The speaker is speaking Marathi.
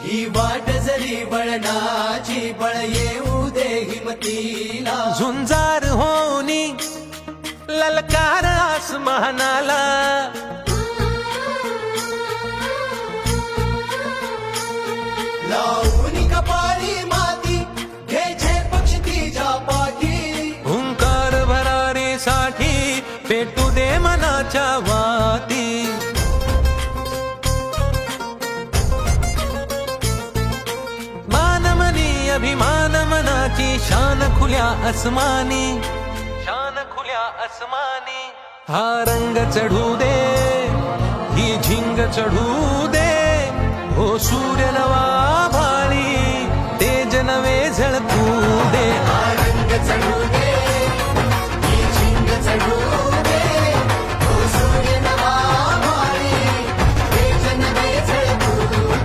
ही वाट जरी वळणाची बळ येऊ दे हिमतीला झुंजार होनी ललकार आसमानाला लावून कपाळी माती घ्यायचे पक्ष तिच्या पाठी हुंकार भरारीसाठी पेटू दे मनाच्या वाती मानमनी अभिमान मनाची शान खुल्या आसमानी शान खुल्या आसमानी हा रंग चढू दे ही झिंग चढू दे हो सूर्य